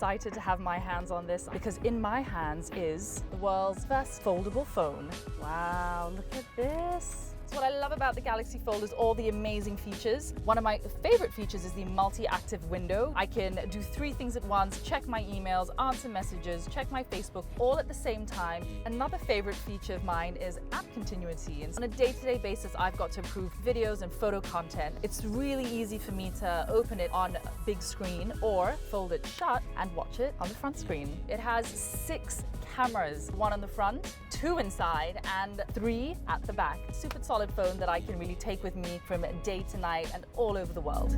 excited to have my hands on this because in my hands is the world's first foldable phone. Wow, look at this. So what I love about the Galaxy Fold is all the amazing features. One of my favorite features is the multi-active window. I can do 3 things at once, check my emails, answer messages, check my Facebook, all at the same time. Another favorite feature of mine is app continuity. And on a day-to-day basis, I've got to approve videos and photo content. It's really easy for me to open it on a big screen or fold it shut and watch it on the front screen. It has 6 cameras, 1 on the front, 2 inside, and 3 at the back. Super solid phone that I can really take with me from day to night and all over the world.